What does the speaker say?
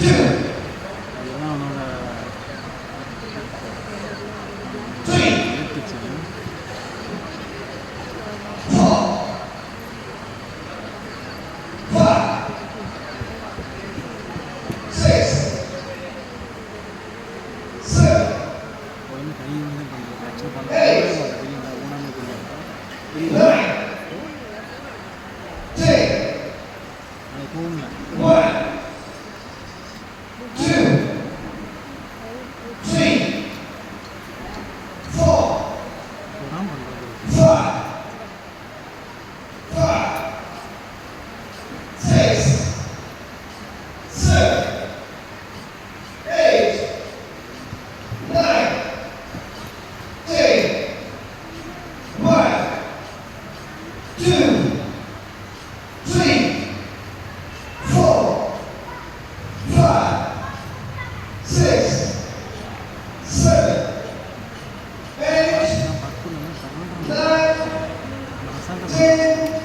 அதெல்லாம் அவனோட முயற்சி. உடனே கை வந்து கொஞ்சம் ஆக்சுவல் பண்ணவே மாட்டேன். தெரியுங்களா? ஊனாமே தெரியும். அது போகல. போடாம பண்ணுறது. நான் பக்குன்னு சரண்டர் அசால்ட்டாக